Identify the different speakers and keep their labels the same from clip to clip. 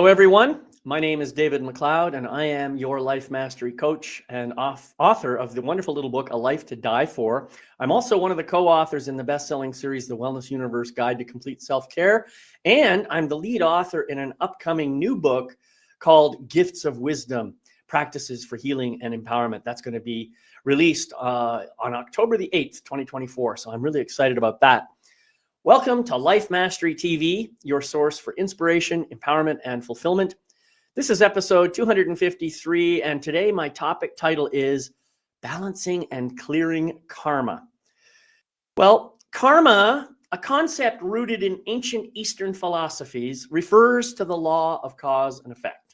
Speaker 1: Hello, everyone. My name is David McLeod, and I am your life mastery coach and author of the wonderful little book, A Life to Die For. I'm also one of the co-authors in the best-selling series, The Wellness Universe Guide to Complete Self-Care, and I'm the lead author in an upcoming new book called Gifts of Wisdom, Practices for Healing and Empowerment. That's going to be released on October the 8th, 2024, so I'm really excited about that. Welcome to Life Mastery TV, your source for inspiration, empowerment, and fulfillment. This is episode 253, and today my topic title is Balancing and Clearing Karma. Well, karma, a concept rooted in ancient Eastern philosophies, refers to the law of cause and effect.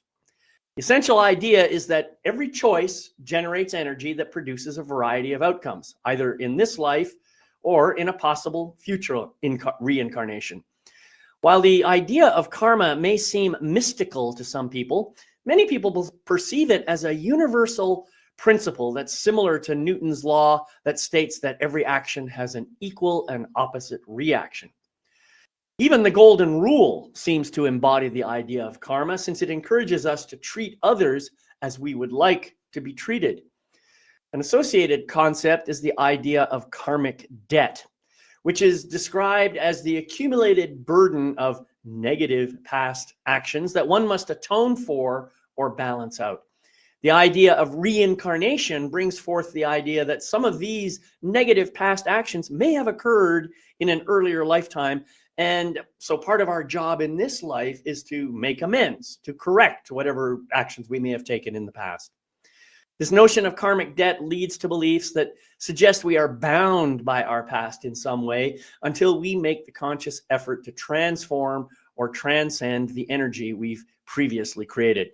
Speaker 1: The essential idea is that every choice generates energy that produces a variety of outcomes, either in this life or in a possible future reincarnation. While the idea of karma may seem mystical to some people, many people perceive it as a universal principle that's similar to Newton's law that states that every action has an equal and opposite reaction. Even the Golden Rule seems to embody the idea of karma, since it encourages us to treat others as we would like to be treated. An associated concept is the idea of karmic debt, which is described as the accumulated burden of negative past actions that one must atone for or balance out. The idea of reincarnation brings forth the idea that some of these negative past actions may have occurred in an earlier lifetime, and so part of our job in this life is to make amends, to correct whatever actions we may have taken in the past. This notion of karmic debt leads to beliefs that suggest we are bound by our past in some way until we make the conscious effort to transform or transcend the energy we've previously created.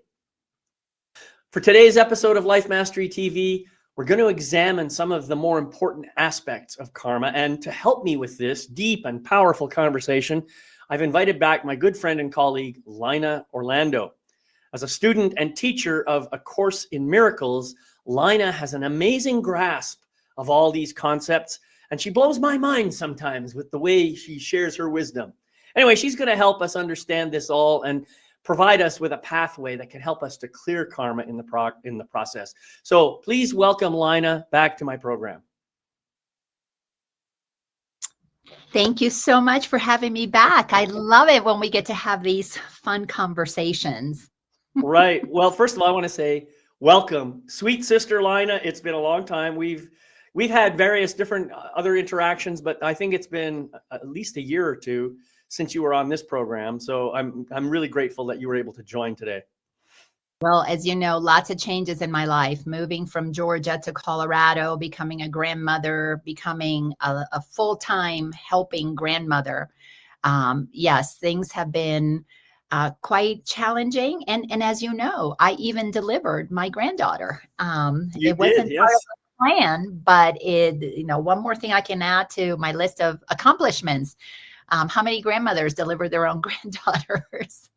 Speaker 1: For today's episode of Life Mastery TV, we're going to examine some of the more important aspects of karma. And to help me with this deep and powerful conversation, I've invited back my good friend and colleague, Laina Orlando. As a student and teacher of A Course in Miracles, Laina has an amazing grasp of all these concepts, and she blows my mind sometimes with the way she shares her wisdom. Anyway, she's going to help us understand this all and provide us with a pathway that can help us to clear karma in the process. So please welcome Laina back to my program.
Speaker 2: Thank you so much for having me back. I love it when we get to have these fun conversations.
Speaker 1: Right. Well, first of all, I want to say welcome, sweet sister Laina. It's been a long time. We've had various different other interactions, but I think it's been at least a year or two since you were on this program. So I'm really grateful that you were able to join today.
Speaker 2: Well, as you know, lots of changes in my life, moving from Georgia to Colorado, becoming a grandmother, becoming a full-time helping grandmother. Yes, things have been quite challenging. And as you know, I even delivered my granddaughter. It wasn't
Speaker 1: yes.
Speaker 2: part of the plan, but one more thing I can add to my list of accomplishments. How many grandmothers deliver their own granddaughters?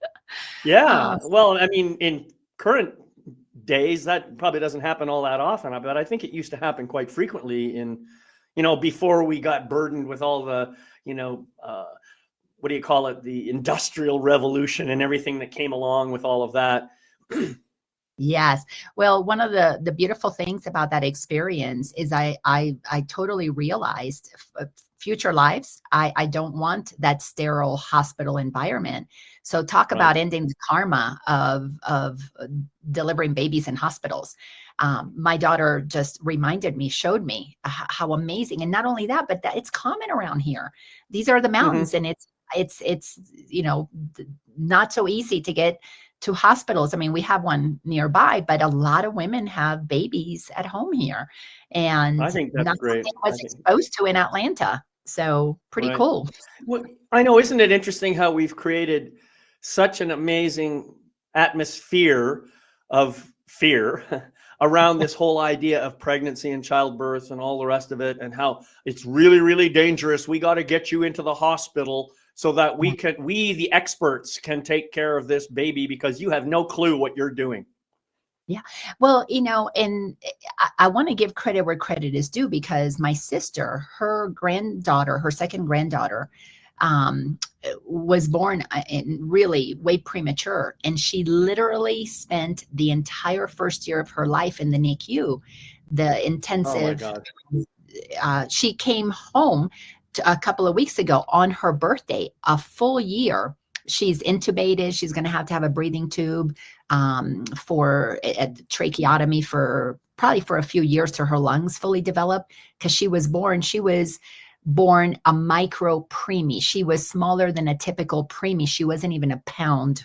Speaker 1: Yeah. Well, I mean, in current days, that probably doesn't happen all that often, but I think it used to happen quite frequently before we got burdened with all the, what do you call it? The Industrial Revolution and everything that came along with all of that.
Speaker 2: Yes. Well, one of the beautiful things about that experience is I totally realized future lives, I don't want that sterile hospital environment. So talk about ending the karma of delivering babies in hospitals. My daughter just showed me how amazing. And not only that, but that it's common around here. These are the mountains, and it's not so easy to get to hospitals. I mean, we have one nearby, but a lot of women have babies at home here, and
Speaker 1: I think that's great.
Speaker 2: I was exposed to in Atlanta. So pretty cool.
Speaker 1: Well, I know, isn't it interesting how we've created such an amazing atmosphere of fear around this whole idea of pregnancy and childbirth and all the rest of it, and how it's really, really dangerous. We got to get you into the hospital so that we, the experts, can take care of this baby because you have no clue what you're doing.
Speaker 2: Yeah. Well, and I want to give credit where credit is due, because my sister, her second granddaughter, was born in really way premature, and she literally spent the entire first year of her life in the NICU, the
Speaker 1: Oh my
Speaker 2: intensive.
Speaker 1: God.
Speaker 2: She came home a couple of weeks ago on her birthday, a full year. She's intubated. She's going to have a breathing tube for a tracheotomy for probably for a few years till her lungs fully develop, because she was born a micro preemie. She was smaller than a typical preemie. She wasn't even a pound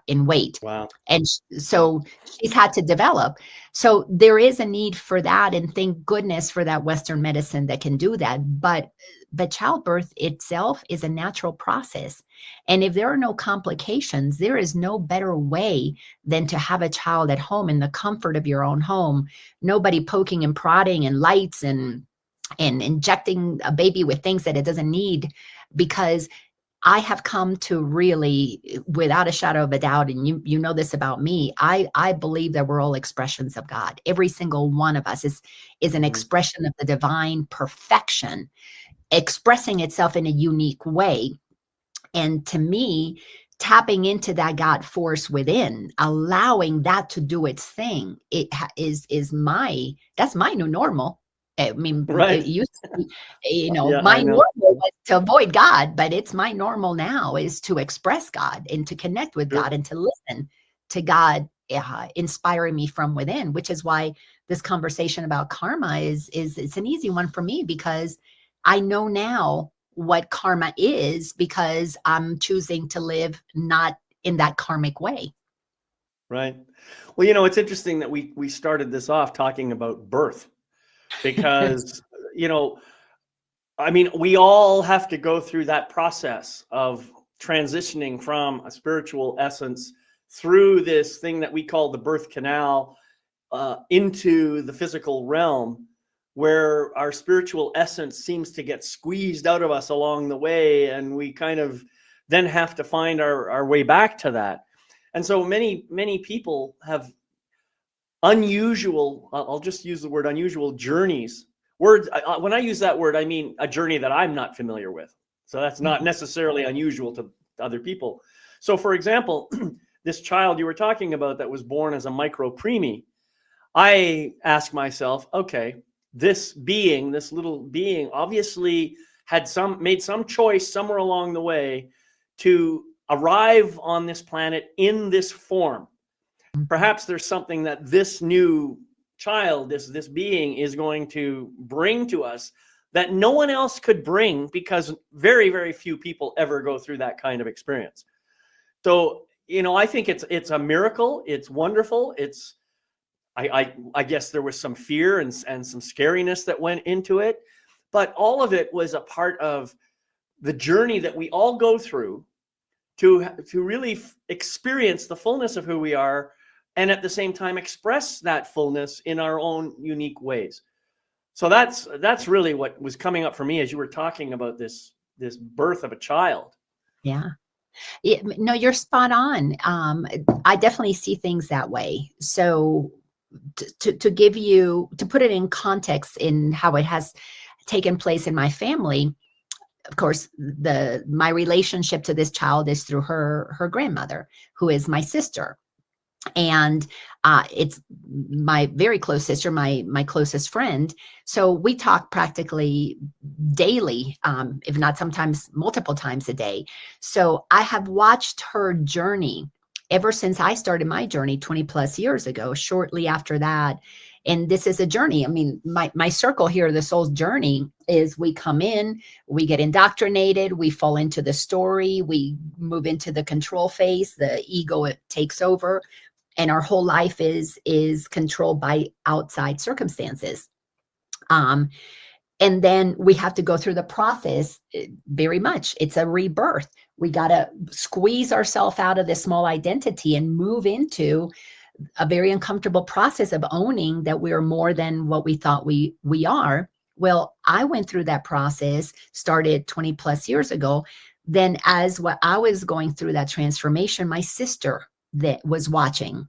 Speaker 2: in weight.
Speaker 1: Wow.
Speaker 2: And so she's had to develop. So there is a need for that. And thank goodness for that Western medicine that can do that. But childbirth itself is a natural process. And if there are no complications, there is no better way than to have a child at home in the comfort of your own home. Nobody poking and prodding and lights and injecting a baby with things that it doesn't need. Because I have come to really, without a shadow of a doubt, and you know this about me, I believe that we're all expressions of God. Every single one of us is an expression of the divine perfection, expressing itself in a unique way. And to me, tapping into that God force within, allowing that to do its thing, that's my new normal. I mean,
Speaker 1: Right.
Speaker 2: it used to be,
Speaker 1: Yeah,
Speaker 2: my
Speaker 1: I know.
Speaker 2: normal was to avoid God, but it's my normal now is to express God and to connect with
Speaker 1: Sure.
Speaker 2: God and to listen to God, inspiring me from within, which is why this conversation about karma is it's an easy one for me, because I know now what karma is, because I'm choosing to live not in that karmic way.
Speaker 1: Right. Well, it's interesting that we started this off talking about birth, because, I mean, we all have to go through that process of transitioning from a spiritual essence through this thing that we call the birth canal into the physical realm, where our spiritual essence seems to get squeezed out of us along the way, and we kind of then have to find our way back to that. And so many people have unusual, I'll just use the word unusual, journeys. When I use that word, I mean a journey that I'm not familiar with. So that's not necessarily unusual to other people. So for example, this child you were talking about that was born as a micro preemie, I ask myself, okay, this little being obviously made some choice somewhere along the way to arrive on this planet in this form. Perhaps there's something that this new child, this being, is going to bring to us that no one else could bring, because very, very few people ever go through that kind of experience. So, I think it's a miracle. It's wonderful. I guess there was some fear and some scariness that went into it, but all of it was a part of the journey that we all go through to really experience the fullness of who we are, and at the same time express that fullness in our own unique ways. So that's really what was coming up for me as you were talking about this birth of a child.
Speaker 2: Yeah. No, you're spot on. I definitely see things that way. So to give you, to put it in context in how it has taken place in my family, of course, my relationship to this child is through her grandmother, who is my sister. And it's my very close sister, my closest friend. So we talk practically daily, if not sometimes multiple times a day. So I have watched her journey ever since I started my journey 20 plus years ago, shortly after that. And this is a journey. I mean, my circle here, the soul's journey, is we come in, we get indoctrinated, we fall into the story, we move into the control phase, the ego, it takes over. And our whole life is controlled by outside circumstances. And then we have to go through the process very much. It's a rebirth. We got to squeeze ourselves out of this small identity and move into a very uncomfortable process of owning that we're more than what we thought we are. Well, I went through that process, started 20 plus years ago. Then as what I was going through that transformation, my sister that was watching,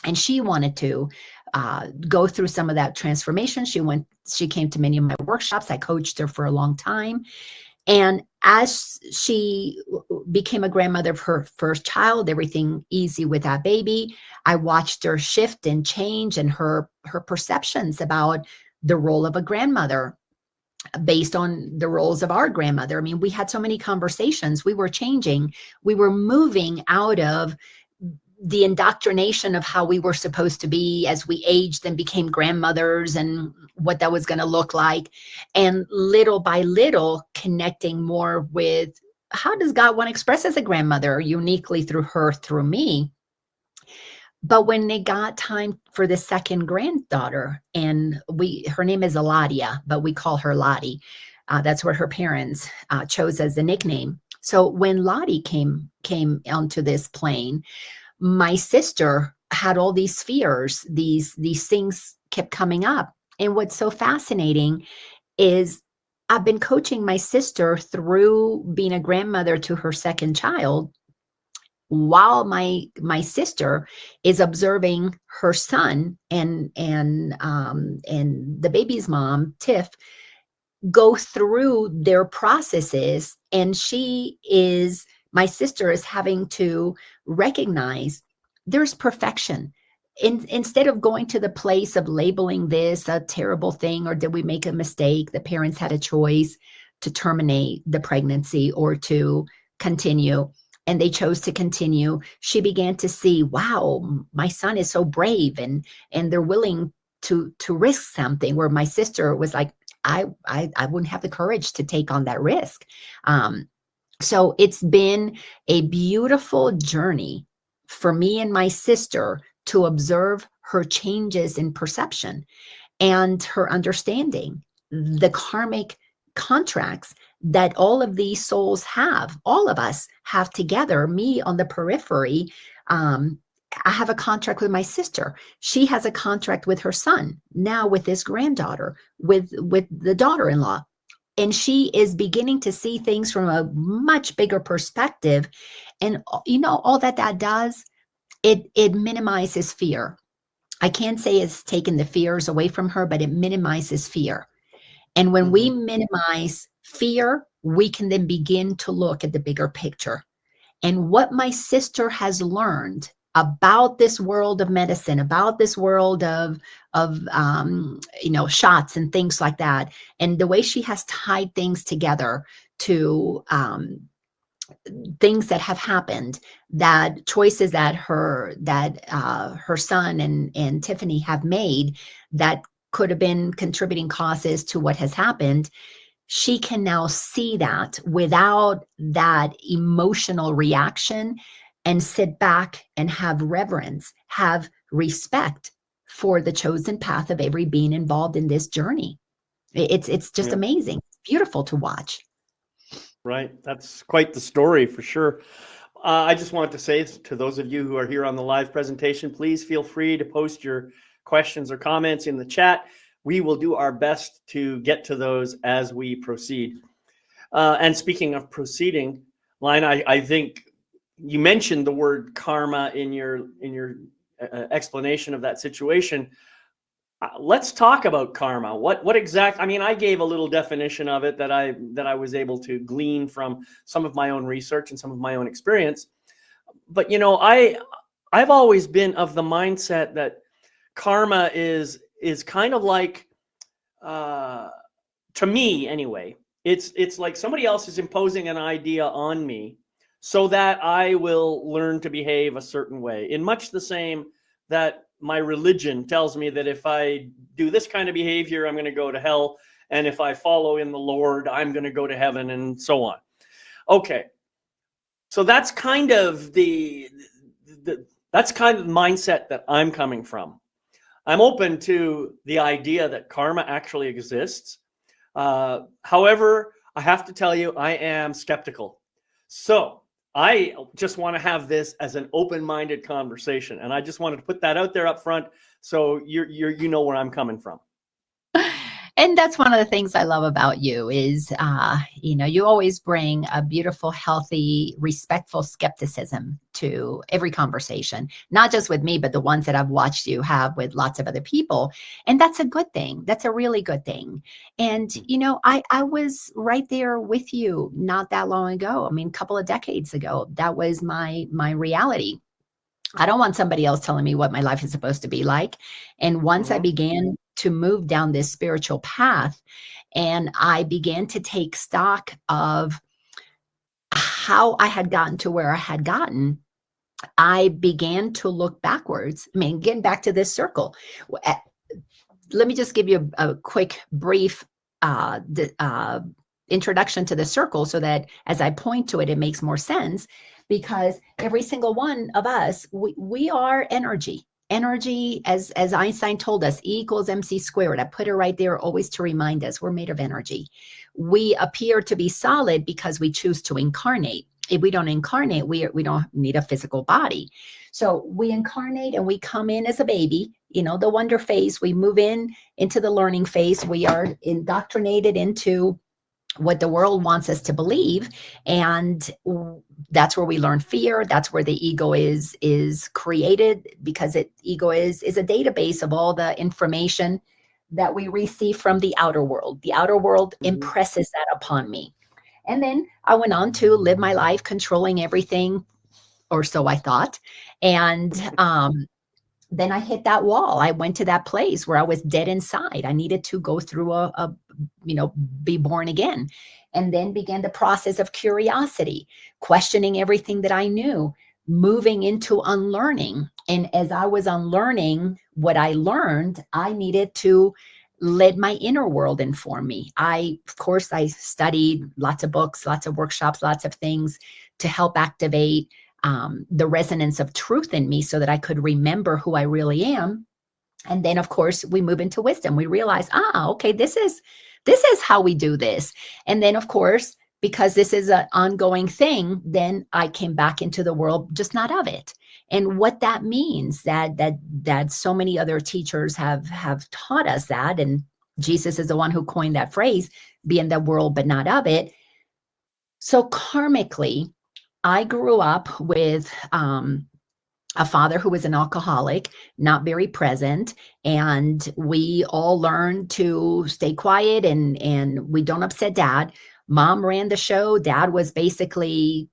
Speaker 2: and she wanted to go through some of that transformation. She came to many of my workshops. I coached her for a long time. And as she became a grandmother of her first child, everything easy with that baby, I watched her shift and change, and her perceptions about the role of a grandmother based on the roles of our grandmother. I mean, we had so many conversations. We were changing. We were moving out of the indoctrination of how we were supposed to be as we aged and became grandmothers and what that was going to look like. And little by little, connecting more with how does God want to express as a grandmother uniquely through her, through me. But when it got time for the second granddaughter, and her name is Eladia, but we call her Lottie. That's what her parents chose as the nickname. So when Lottie came onto this plane, my sister had all these fears. These things kept coming up. And what's so fascinating is I've been coaching my sister through being a grandmother to her second child, while my sister is observing her son and the baby's mom, Tiff, go through their processes. And my sister is having to recognize there's perfection. Instead of going to the place of labeling this a terrible thing, or did we make a mistake? The parents had a choice to terminate the pregnancy or to continue, and they chose to continue. She began to see, wow, my son is so brave, and they're willing to risk something, where my sister was like, I wouldn't have the courage to take on that risk. So it's been a beautiful journey for me and my sister to observe her changes in perception and her understanding the karmic contracts that all of these souls have, all of us have together. Me on the periphery, I have a contract with my sister. She has a contract with her son, now with this granddaughter, with the daughter-in-law. And she is beginning to see things from a much bigger perspective. And all that does, it minimizes fear. I can't say it's taken the fears away from her, but it minimizes fear. And when we minimize fear, we can then begin to look at the bigger picture. And what my sister has learned about this world of medicine, about this world of shots and things like that, and the way she has tied things together to things that have happened, that choices that her son and Tiffany have made that could have been contributing causes to what has happened. She can now see that without that emotional reaction, and sit back and have reverence, have respect for the chosen path of every being involved in this journey. It's just amazing. It's beautiful to watch.
Speaker 1: Right. That's quite the story for sure. I just want to say to those of you who are here on the live presentation, please feel free to post your questions or comments in the chat. We will do our best to get to those as we proceed. And speaking of proceeding, Laina, I think you mentioned the word karma in your explanation of that situation. Let's talk about karma. What exact? I mean, I gave a little definition of it that I was able to glean from some of my own research and some of my own experience. But I've always been of the mindset that karma is kind of like, to me anyway, it's like somebody else is imposing an idea on me so that I will learn to behave a certain way, in much the same that my religion tells me that if I do this kind of behavior, I'm going to go to hell. And if I follow in the Lord, I'm going to go to heaven, and so on. Okay. So that's kind of that's kind of the mindset that I'm coming from. I'm open to the idea that karma actually exists. However, I have to tell you, I am skeptical. So I just want to have this as an open-minded conversation, and I just wanted to put that out there up front, so you know where I'm coming from.
Speaker 2: And that's one of the things I love about you is, you always bring a beautiful, healthy, respectful skepticism to every conversation, not just with me, but the ones that I've watched you have with lots of other people. And that's a good thing. That's a really good thing. And, I was right there with you not that long ago. I mean, a couple of decades ago, that was my reality. I don't want somebody else telling me what my life is supposed to be like. And once I
Speaker 1: Mhm.
Speaker 2: began to move down this spiritual path and I began to take stock of how I had gotten to where I had gotten, I began to look backwards. I mean, getting back to this circle. Let me just give you a quick, brief introduction to the circle so that as I point to it, it makes more sense, because every single one of us, we are energy. Energy, as Einstein told us, E equals MC squared. I put it right there always to remind us we're made of energy. We appear to be solid because we choose to incarnate. If we don't incarnate, we don't need a physical body. So we incarnate and we come in as a baby, the wonder phase. We move into the learning phase. We are indoctrinated into what the world wants us to believe, and that's where we learn fear. That's where the ego is created, because ego is a database of all the information that we receive from the outer world. The outer world impresses that upon me. And then I went on to live my life controlling everything, or so I thought. And then I hit that wall. I went to that place where I was dead inside. I needed to go through be born again. And then began the process of curiosity, questioning everything that I knew, moving into unlearning. And as I was unlearning what I learned, I needed to let my inner world inform me. Of course, I studied lots of books, lots of workshops, lots of things to help activate the resonance of truth in me so that I could remember who I really am. And then, of course, we move into wisdom. We realize, okay, this is how we do this. And then, of course, because this is an ongoing thing, then I came back into the world, just not of it. And what that means, that so many other teachers have taught us that, and Jesus is the one who coined that phrase, be in the world, but not of it. So karmically, I grew up with a father who was an alcoholic, not very present, and we all learned to stay quiet and we don't upset dad. Mom ran the show. Dad was basically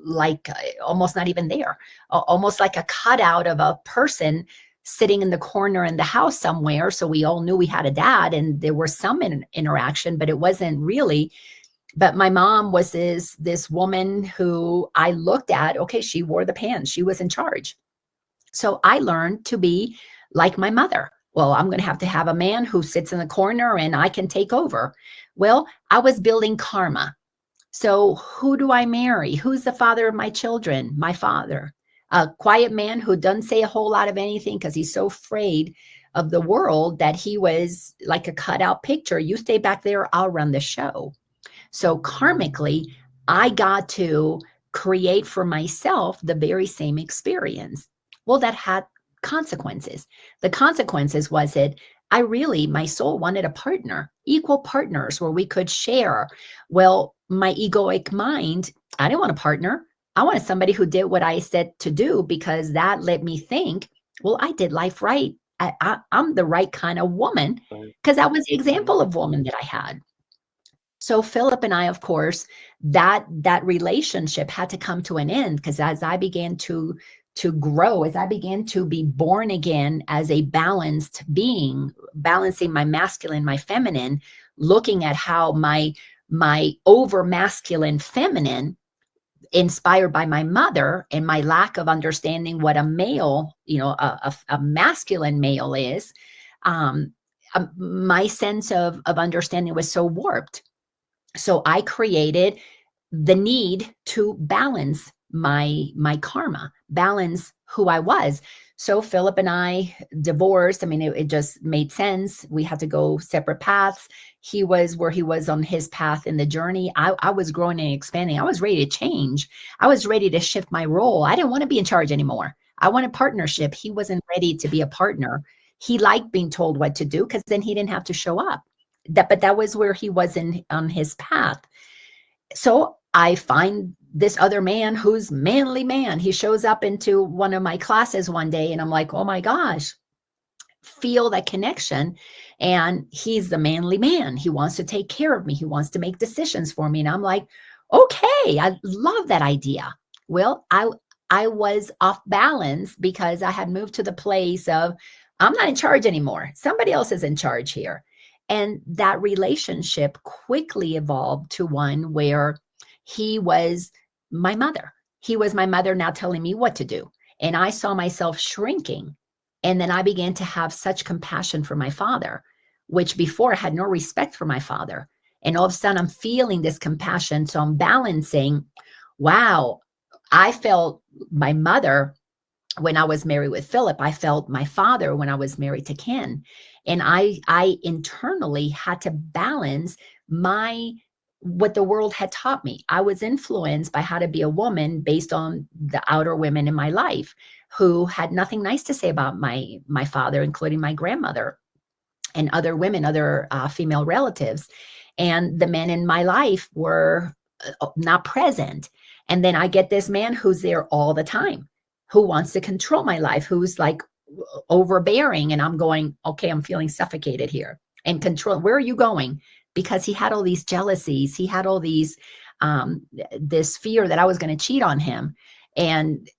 Speaker 2: like almost not even there, almost like a cutout of a person sitting in the corner in the house somewhere. So we all knew we had a dad and there was some interaction, but it wasn't really. But my mom was this woman who I looked at, okay, she wore the pants. She was in charge. So I learned to be like my mother. Well, I'm going to have a man who sits in the corner and I can take over. Well, I was building karma. So who do I marry? Who's the father of my children? My father. A quiet man who doesn't say a whole lot of anything because he's so afraid of the world that he was like a cutout picture. You stay back there, I'll run the show. So karmically, I got to create for myself the very same experience. Well, that had consequences. The consequences was that my soul wanted a partner, equal partners where we could share. Well, my egoic mind, I didn't want a partner. I wanted somebody who did what I said to do, because that let me think, well, I did life right. I'm the right kind of woman, because that was the example of woman that I had. So Philip and I, of course, that relationship had to come to an end, because as I began to grow, as I began to be born again as a balanced being, balancing my masculine, my feminine, looking at how my over masculine feminine, inspired by my mother and my lack of understanding what a male, a masculine male is, my sense of understanding was so warped. So I created the need to balance my karma, balance who I was. So Philip and I divorced. I mean, it just made sense. We had to go separate paths. He was where he was on his path in the journey. I was growing and expanding. I was ready to change. I was ready to shift my role. I didn't want to be in charge anymore. I wanted partnership. He wasn't ready to be a partner. He liked being told what to do, because then he didn't have to show up. but that was where he was on his path. So I find this other man who's manly man. He shows up into one of my classes one day, and I'm like, oh my gosh, feel that connection. And he's the manly man. He wants to take care of me. He wants to make decisions for me. And I'm like, okay, I love that idea. Well, I was off balance because I had moved to the place of, I'm not in charge anymore. Somebody else is in charge here. And that relationship quickly evolved to one where he was my mother. He was my mother now telling me what to do. And I saw myself shrinking. And then I began to have such compassion for my father, which before I had no respect for my father. And all of a sudden I'm feeling this compassion. So I'm balancing, wow, I felt my mother when I was married with Philip. I felt my father when I was married to Ken. And I internally had to balance what the world had taught me. I was influenced by how to be a woman based on the outer women in my life who had nothing nice to say about my father, including my grandmother and other women, other female relatives. And the men in my life were not present. And then I get this man who's there all the time, who wants to control my life, who's like overbearing. And I'm going, okay, I'm feeling suffocated here. And control, where are you going? Because he had all these jealousies. He had all these, this fear that I was going to cheat on him. And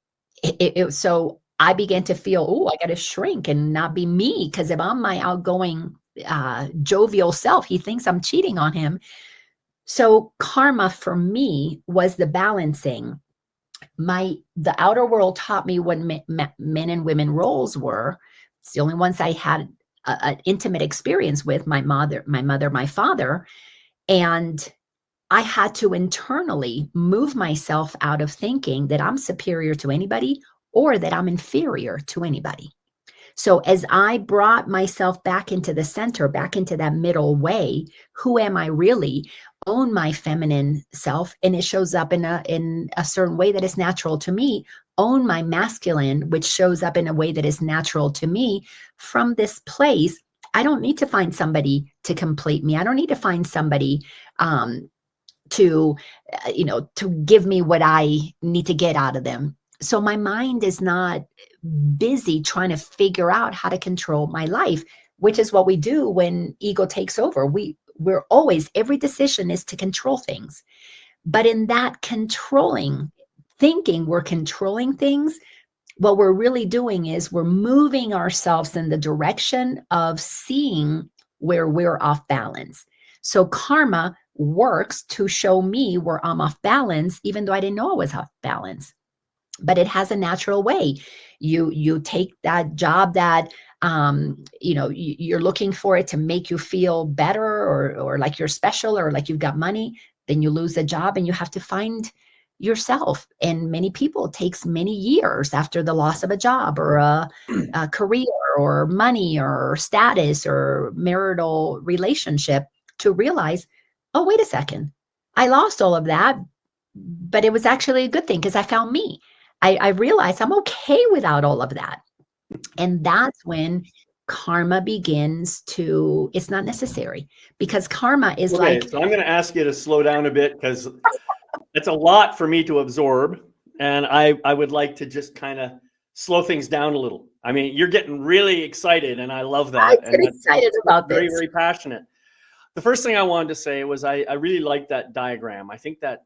Speaker 2: so I began to feel, oh, I got to shrink and not be me. Because if I'm my outgoing, jovial self, he thinks I'm cheating on him. So karma for me was the balancing. The outer world taught me what men and women roles were. It's the only ones I had an intimate experience with, my mother, my father. And I had to internally move myself out of thinking that I'm superior to anybody or that I'm inferior to anybody. So as I brought myself back into the center, back into that middle way, who am I really? Own my feminine self, and it shows up in a certain way that is natural to me. Own my masculine, which shows up in a way that is natural to me. From this place, I don't need to find somebody to complete me. I don't need to find somebody to give me what I need to get out of them. So my mind is not busy trying to figure out how to control my life, which is what we do when ego takes over. We're always, every decision is to control things. But in that controlling, thinking we're controlling things, what we're really doing is we're moving ourselves in the direction of seeing where we're off balance. So karma works to show me where I'm off balance, even though I didn't know I was off balance. But it has a natural way. You take that job that you're looking for it to make you feel better or like you're special or like you've got money. Then you lose the job and you have to find yourself. And many people, it takes many years after the loss of a job or a career or money or status or marital relationship to realize, oh, wait a second, I lost all of that, but it was actually a good thing because I found me. I realized I'm okay without all of that. And that's when karma begins to, it's not necessary because karma is
Speaker 1: okay,
Speaker 2: like.
Speaker 1: So I'm going to ask you to slow down a bit because it's a lot for me to absorb. And I would like to just kind of slow things down a little. I mean, you're getting really excited and I love that.
Speaker 2: I'm excited about
Speaker 1: very,
Speaker 2: this.
Speaker 1: very passionate. The first thing I wanted to say was I really like that diagram. I think that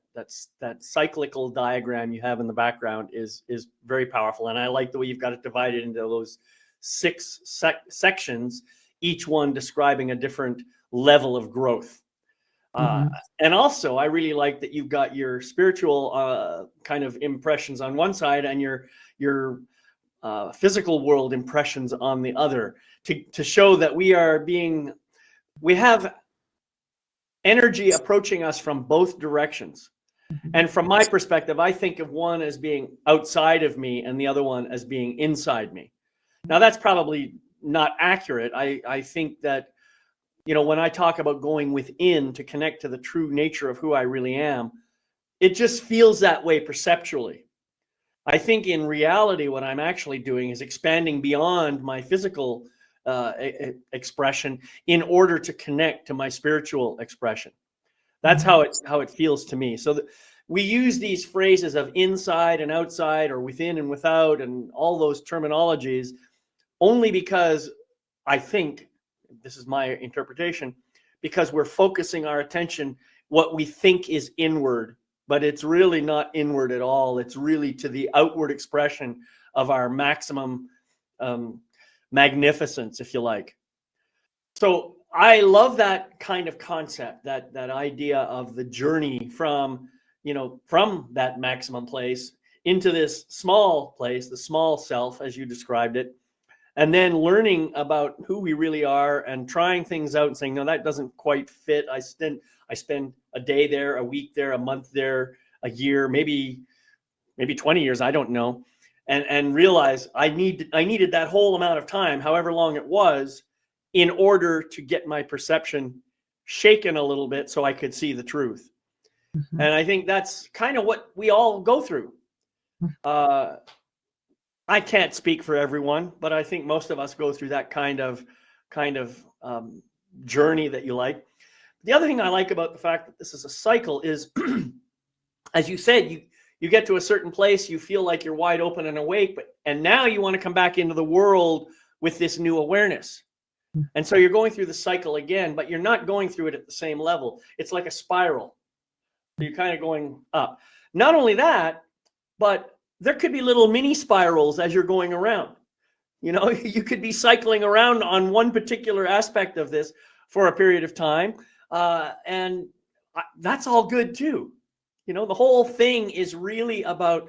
Speaker 1: cyclical diagram you have in the background is very powerful. And I like the way you've got it divided into those 6 sections, each one describing a different level of growth. And also, I really like that you've got your spiritual kind of impressions on one side and your physical world impressions on the other to show that we have energy approaching us from both directions. And from my perspective, I think of one as being outside of me and the other one as being inside me. Now, that's probably not accurate. I think that, when I talk about going within to connect to the true nature of who I really am, it just feels that way perceptually. I think in reality, what I'm actually doing is expanding beyond my physical expression in order to connect to my spiritual expression. That's how it feels to me. So we use these phrases of inside and outside, or within and without, and all those terminologies only because I think, this is my interpretation, because we're focusing our attention what we think is inward, but it's really not inward at all. It's really to the outward expression of our maximum magnificence, if you like. So I love that kind of concept, that idea of the journey from that maximum place into this small place, the small self, as you described it, and then learning about who we really are and trying things out and saying, no, that doesn't quite fit. I spend a day there, a week there, a month there, a year, maybe 20 years, I don't know, and realize I needed that whole amount of time, however long it was, in order to get my perception shaken a little bit so I could see the truth. Mm-hmm. And I think that's kind of what we all go through. I can't speak for everyone, but I think most of us go through that kind of journey that you like. The other thing I like about the fact that this is a cycle is, as you said, you get to a certain place, you feel like you're wide open and awake, and now you want to come back into the world with this new awareness. And so you're going through the cycle again, but you're not going through it at the same level. It's like a spiral. So you're kind of going up. Not only that, but there could be little mini spirals as you're going around. You could be cycling around on one particular aspect of this for a period of time. And that's all good too. The whole thing is really about,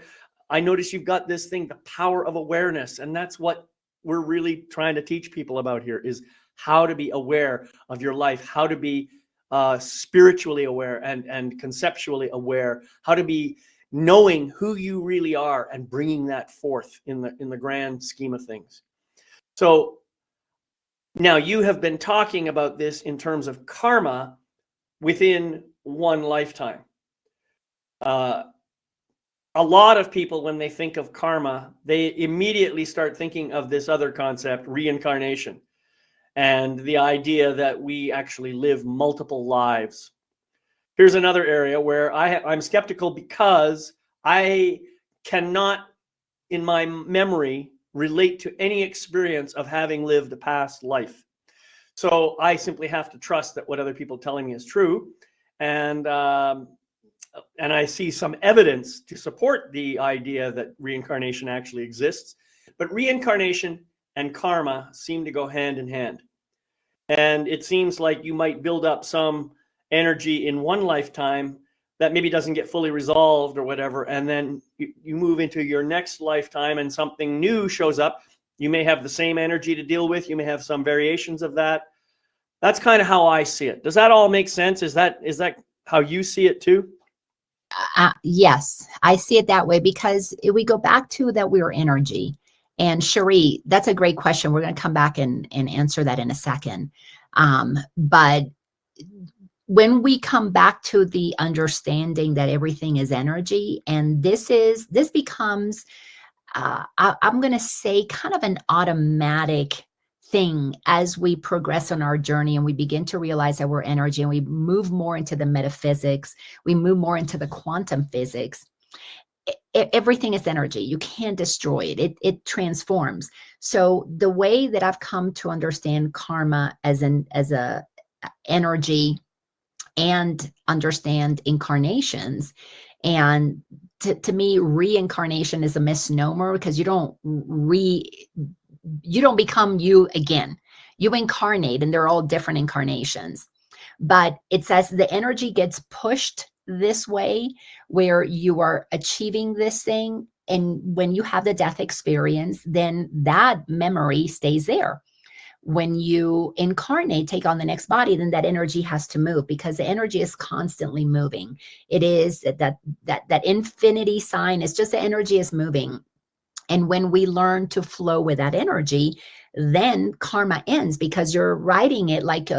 Speaker 1: I notice you've got this thing, the power of awareness. And that's what we're really trying to teach people about here, is how to be aware of your life, how to be spiritually aware and conceptually aware, how to be knowing who you really are and bringing that forth in the grand scheme of things. So now you have been talking about this in terms of karma within one lifetime. A lot of people, when they think of karma, they immediately start thinking of this other concept, reincarnation, and the idea that we actually live multiple lives. Here's another area where I'm skeptical, because I cannot, in my memory, relate to any experience of having lived a past life. So I simply have to trust that what other people are telling me is true. And I see some evidence to support the idea that reincarnation actually exists. But reincarnation and karma seem to go hand in hand. And it seems like you might build up some energy in one lifetime that maybe doesn't get fully resolved or whatever, and then you move into your next lifetime and something new shows up. You may have the same energy to deal with, you may have some variations of that. That's kind of how I see it. Does that all make sense? Is that how you see it too?
Speaker 2: Yes, I see it that way, because if we go back to that we're energy. And Cherie, that's a great question. We're going to come back and answer that in a second. But when we come back to the understanding that everything is energy, and this becomes, I'm going to say, kind of an automatic thing as we progress on our journey and we begin to realize that we're energy, and we move more into the metaphysics, we move more into the quantum physics. Everything is energy. You can't destroy it. It transforms. So the way that I've come to understand karma as a energy, and understand incarnations, and to me, reincarnation is a misnomer, because you don't become you again. You incarnate, and they're all different incarnations. But it says the energy gets pushed this way, where you are achieving this thing. And when you have the death experience, then that memory stays there. When you incarnate, take on the next body, then that energy has to move, because the energy is constantly moving. It is that infinity sign. It's just the energy is moving. And when we learn to flow with that energy, then karma ends, because you're riding it like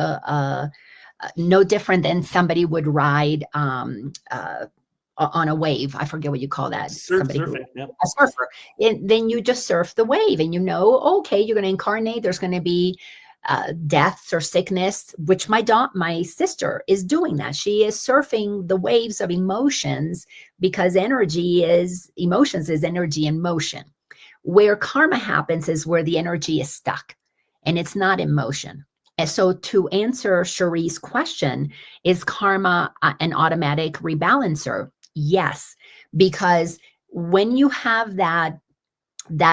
Speaker 2: no different than somebody would ride on a wave. I forget what you call that. Somebody who
Speaker 1: Surfing. Yep.
Speaker 2: a surfer. And then you just surf the wave, and okay, you're going to incarnate. There's going to be deaths or sickness, which my sister is doing that. She is surfing the waves of emotions, because emotions is energy in motion. Where karma happens is where the energy is stuck and it's not in motion. And so to answer Cherie's question, is karma an automatic rebalancer? Yes, because when you have that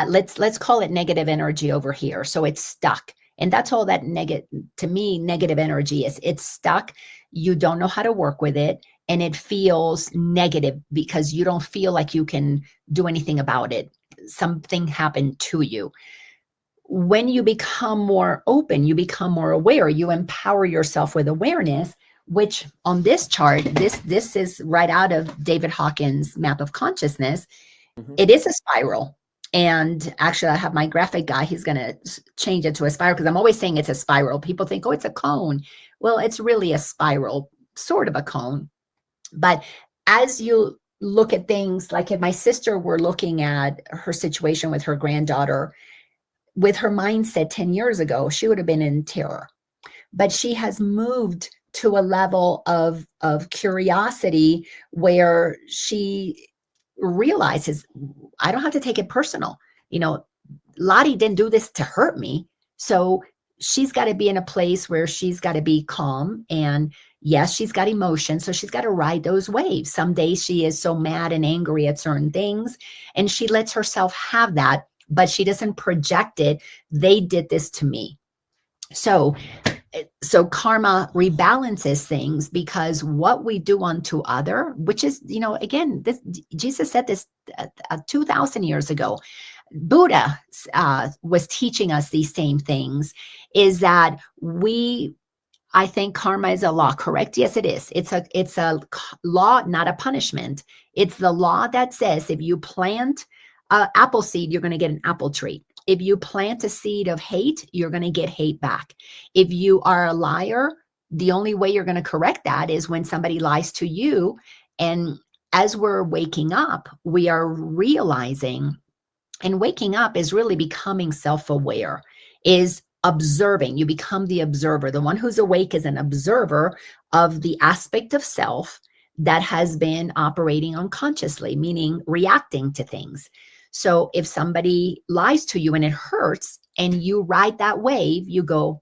Speaker 2: let's call it negative energy over here, so it's stuck, and that's all that negative energy is. It's stuck. You don't know how to work with it, and it feels negative because you don't feel like you can do anything about it. Something happened to you. When you become more open, you become more aware, you empower yourself with awareness, which on this chart, this is right out of David Hawkins' map of consciousness. It is a spiral. And actually, I have my graphic guy, he's going to change it to a spiral, because I'm always saying it's a spiral. People think, oh, it's a cone. Well, it's really a spiral, sort of a cone. But as you look at things, like if my sister were looking at her situation with her granddaughter, with her mindset 10 years ago, she would have been in terror. But she has moved to a level of curiosity where she realizes, I don't have to take it personal. Lottie didn't do this to hurt me. So she's got to be in a place where she's got to be calm. And yes, she's got emotion. So she's got to ride those waves. Some days she is so mad and angry at certain things, and she lets herself have that, but she doesn't project it. They did this to me. So karma rebalances things, because what we do unto other, which is, again, Jesus said this 2,000 years ago. Buddha was teaching us these same things, is that I think karma is a law, correct? Yes, it is. It's a law, not a punishment. It's the law that says if you plant an apple seed, you're going to get an apple tree. If you plant a seed of hate, you're going to get hate back. If you are a liar, the only way you're going to correct that is when somebody lies to you. And as we're waking up, we are realizing, and waking up is really becoming self-aware, is observing. You become the observer. The one who's awake is an observer of the aspect of self that has been operating unconsciously, meaning reacting to things. So if somebody lies to you and it hurts, and you ride that wave, you go,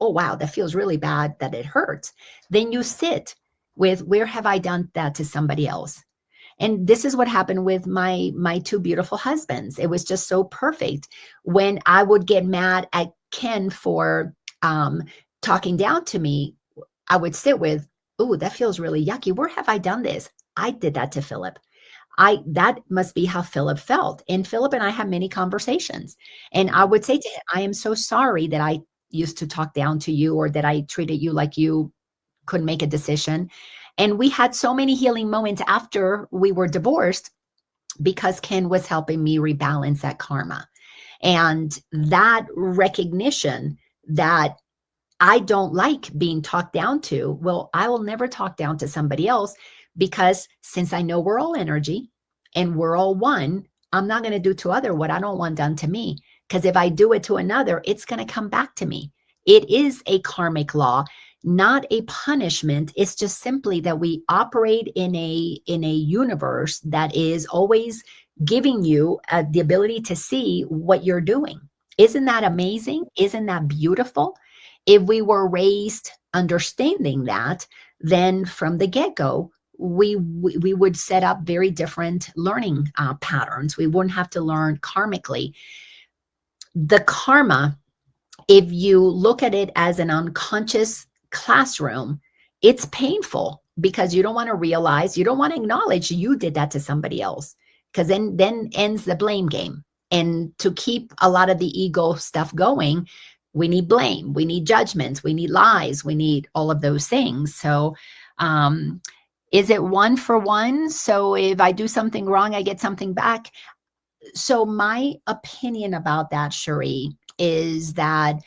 Speaker 2: oh, wow, that feels really bad that it hurts. Then you sit with, where have I done that to somebody else? And this is what happened with my two beautiful husbands. It was just so perfect. When I would get mad at Ken for talking down to me, I would sit with, oh, that feels really yucky. Where have I done this? I did that to Philip. That must be how Philip felt. And Philip and I had many conversations. And I would say to him, I am so sorry that I used to talk down to you, or that I treated you like you couldn't make a decision. And we had so many healing moments after we were divorced, because Ken was helping me rebalance that karma. And that recognition that I don't like being talked down to, well, I will never talk down to somebody else, because since I know we're all energy and we're all one, I'm not going to do to other what I don't want done to me. Because if I do it to another, it's going to come back to me. It is a karmic law, not a punishment. It's just simply that we operate in a universe that is always giving you the ability to see what you're doing. Isn't that amazing? Isn't that beautiful? If we were raised understanding that, then from the get-go, we would set up very different learning patterns. We wouldn't have to learn karmically. The karma, if you look at it as an unconscious classroom, it's painful, because you don't want to realize, you don't want to acknowledge you did that to somebody else, because then ends the blame game. And to keep a lot of the ego stuff going, we need blame, we need judgments, we need lies, we need all of those things. So is it one for one? So if I do something wrong, I get something back. So my opinion about that, Cherie, is that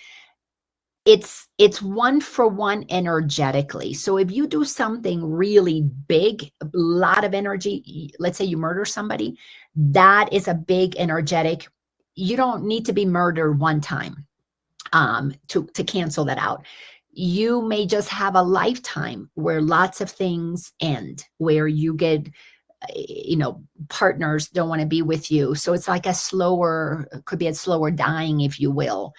Speaker 2: it's one for one energetically. So if you do something really big, a lot of energy, let's say you murder somebody, that is a big energetic. You don't need to be murdered one time to cancel that out. You may just have a lifetime where lots of things end, where you get, partners don't want to be with you. So it's like could be a slower dying, if you will.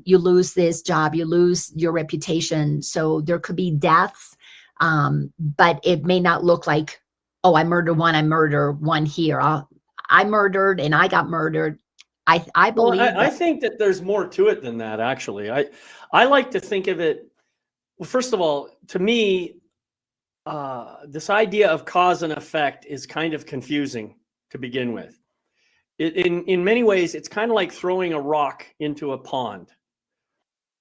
Speaker 2: You lose this job, you lose your reputation. So there could be deaths, but it may not look like, oh, I murder one here. I murdered and I got murdered. I believe
Speaker 1: I think that there's more to it than that, actually. I like to think of it, well, first of all, to me, this idea of cause and effect is kind of confusing to begin with. In many ways, it's kind of like throwing a rock into a pond.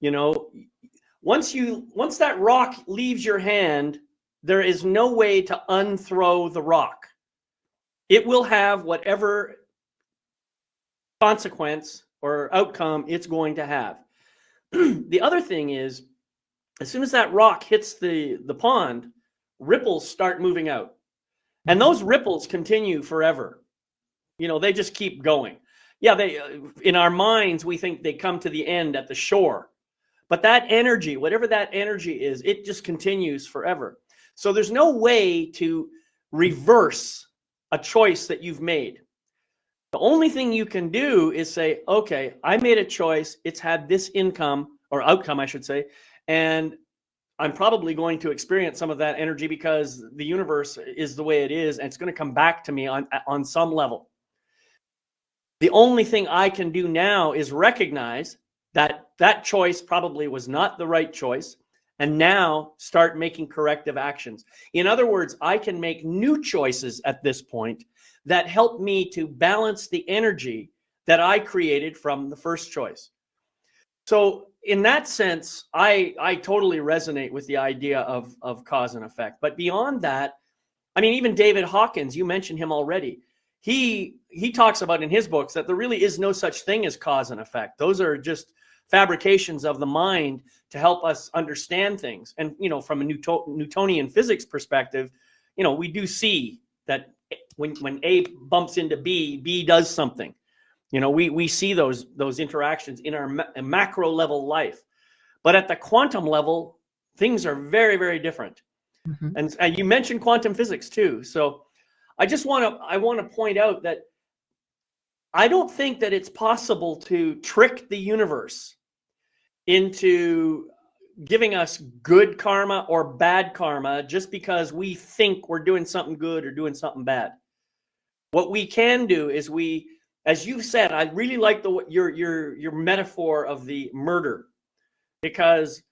Speaker 1: Once that rock leaves your hand, there is no way to unthrow the rock. It will have whatever consequence or outcome it's going to have. The other thing is, as soon as that rock hits the pond, ripples start moving out. And those ripples continue forever. They just keep going. Yeah, in our minds, we think they come to the end at the shore. But that energy, whatever that energy is, it just continues forever. So there's no way to reverse a choice that you've made. The only thing you can do is say, okay, I made a choice. It's had this income or outcome, I should say, and I'm probably going to experience some of that energy because the universe is the way it is, and it's going to come back to me on some level. The only thing I can do now is recognize that that choice probably was not the right choice, and now start making corrective actions. In other words, I can make new choices at this point that help me to balance the energy that I created from the first choice. So in that sense, I totally resonate with the idea of cause and effect. But beyond that, I mean, even David Hawkins, you mentioned him already. He talks about in his books that there really is no such thing as cause and effect. Those are just fabrications of the mind to help us understand things. And, from a Newtonian physics perspective, we do see that when A bumps into B, B does something. We see those interactions in our macro level life. But at the quantum level, things are very, very different.
Speaker 2: Mm-hmm.
Speaker 1: And you mentioned quantum physics too. So I want to point out that I don't think that it's possible to trick the universe into giving us good karma or bad karma just because we think we're doing something good or doing something bad. What we can do is as you've said, I really like your metaphor of the murder, because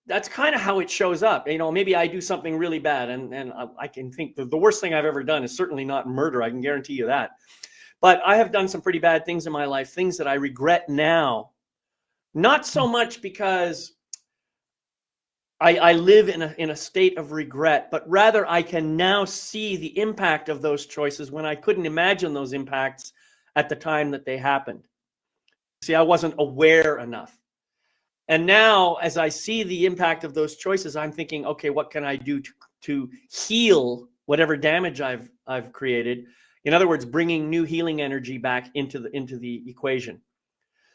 Speaker 1: that's kind of how it shows up. Maybe I do something really bad, and I can think the worst thing I've ever done is certainly not murder. I can guarantee you that. But I have done some pretty bad things in my life, things that I regret now. Not so much because I live in a state of regret, but rather I can now see the impact of those choices when I couldn't imagine those impacts at the time that they happened. See, I wasn't aware enough. And now, as I see the impact of those choices, I'm thinking, okay, what can I do to heal whatever damage I've created? In other words, bringing new healing energy back into the equation.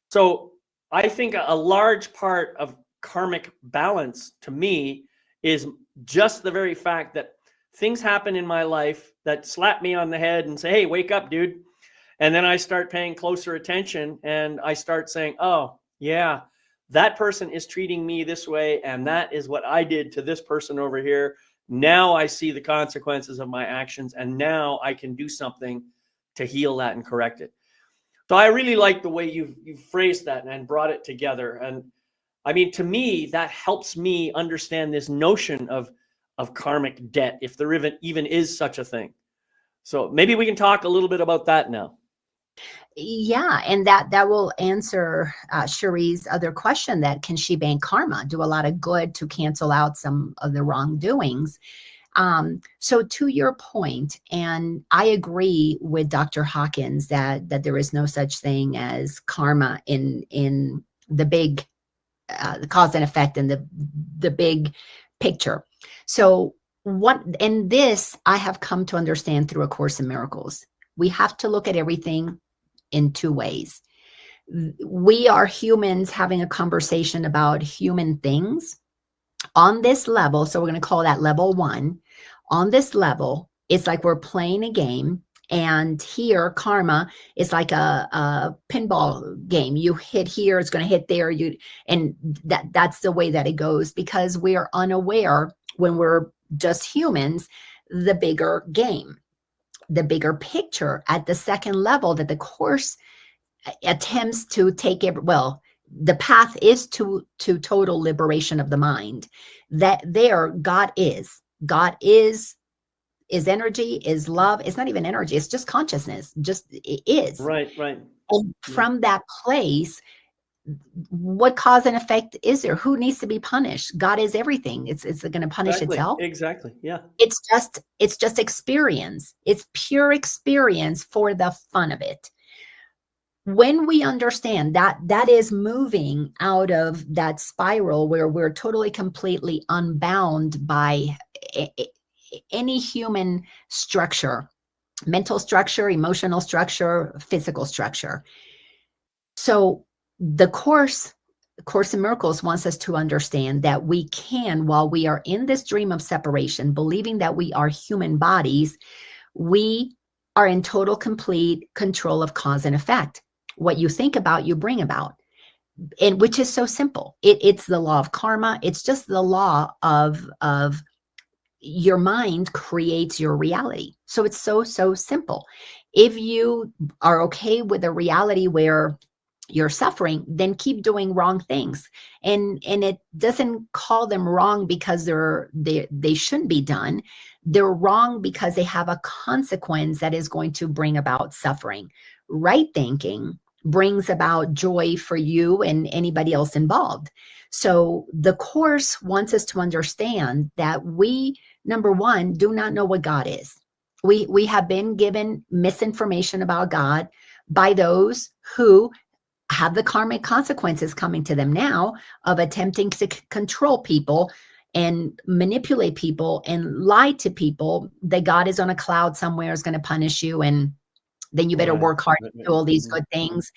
Speaker 1: So I think a large part of karmic balance to me is just the very fact that things happen in my life that slap me on the head and say, hey, wake up, dude. And then I start paying closer attention and I start saying, oh, yeah, that person is treating me this way, and that is what I did to this person over here. Now I see the consequences of my actions, and now I can do something to heal that and correct it. So I really like the way you've phrased that and brought it together. And I mean, to me, that helps me understand this notion of karmic debt, if there even is such a thing. So maybe we can talk a little bit about that now.
Speaker 2: Yeah, and that will answer Cherie's other question, that can she bank karma, do a lot of good to cancel out some of the wrongdoings. So to your point, and I agree with Dr. Hawkins that there is no such thing as karma in the big the cause and effect and the big picture. So and this I have come to understand through A Course in Miracles. We have to look at everything in two ways. We are humans having a conversation about human things on this level. So we're going to call that level 1. On this level, it's like we're playing a game. And here, karma is like a pinball game. You hit here, it's going to hit there. And that's the way that it goes, because we are unaware when we're just humans, the bigger game, the bigger picture at the second level that the Course attempts to take it. Well, the path is to total liberation of the mind. That there, God is energy, is love. It's not even energy, it's just consciousness. Just it is.
Speaker 1: Right.
Speaker 2: And from that place, what cause and effect is there? Who needs to be punished? God is everything. It's going to punish itself.
Speaker 1: Exactly. Yeah.
Speaker 2: It's just experience. It's pure experience for the fun of it. When we understand that is moving out of that spiral where we're totally, completely unbound by any human structure, mental structure, emotional structure, physical structure. So the Course in Miracles wants us to understand that we can, while we are in this dream of separation, believing that we are human bodies, we are in total, complete control of cause and effect. What you think about, you bring about, and which is so simple. It's the law of karma. It's just the law of your mind creates your reality. So it's so simple. If you are okay with a reality where you're suffering, then keep doing wrong things. And it doesn't call them wrong because they shouldn't be done. They're wrong because they have a consequence that is going to bring about suffering. Right thinking brings about joy for you and anybody else involved. So the Course wants us to understand that we, number one, do not know what God is. We have been given misinformation about God by those who have the karmic consequences coming to them now of attempting to control people and manipulate people and lie to people that God is on a cloud somewhere, is going to punish you, and then you better work hard to do all these good things,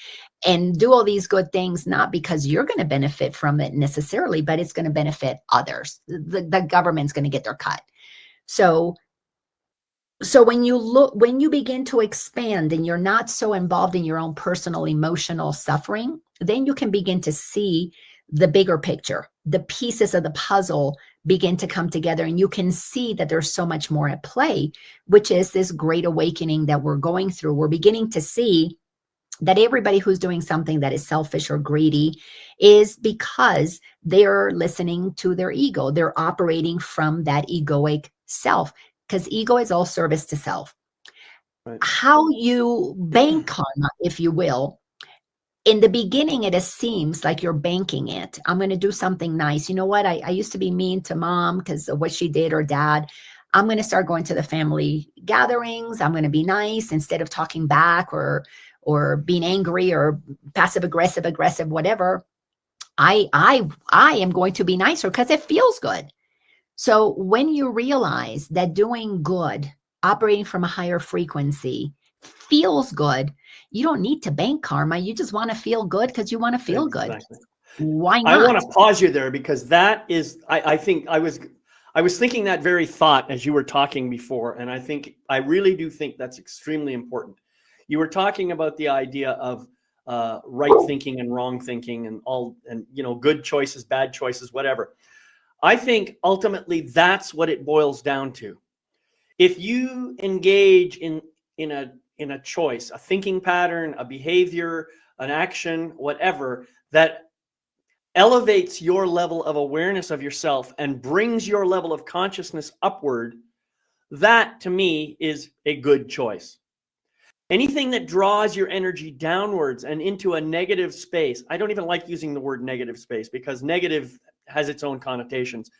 Speaker 2: and do all these good things, not because you're going to benefit from it necessarily, but it's going to benefit others. The government's going to get their cut. So when you begin to expand and you're not so involved in your own personal emotional suffering, then you can begin to see the bigger picture. The pieces of the puzzle begin to come together, and you can see that there's so much more at play, which is this great awakening that we're going through. We're beginning to see that everybody who's doing something that is selfish or greedy is because they're listening to their ego. They're operating from that egoic self, because ego is all service to self. Right. How you bank karma, if you will, in the beginning, it seems like you're banking it. I'm going to do something nice. You know what? I used to be mean to mom because of what she did, or dad. I'm going to start going to the family gatherings. I'm going to be nice instead of talking back or being angry or passive aggressive, whatever. I am going to be nicer because it feels good. So when you realize that doing good, operating from a higher frequency, feels good, you don't need to bank karma. You just want to feel good because you want to feel good. Why not?
Speaker 1: I want to pause you there, because that is, I think I was thinking that very thought as you were talking before. And I really do think that's extremely important. You were talking about the idea of right thinking and wrong thinking and good choices, bad choices, whatever. I think ultimately that's what it boils down to. If you engage in a choice, a thinking pattern, a behavior, an action, whatever, that elevates your level of awareness of yourself and brings your level of consciousness upward, that to me is a good choice. Anything that draws your energy downwards and into a negative space, I don't even like using the word negative space because negative has its own connotations.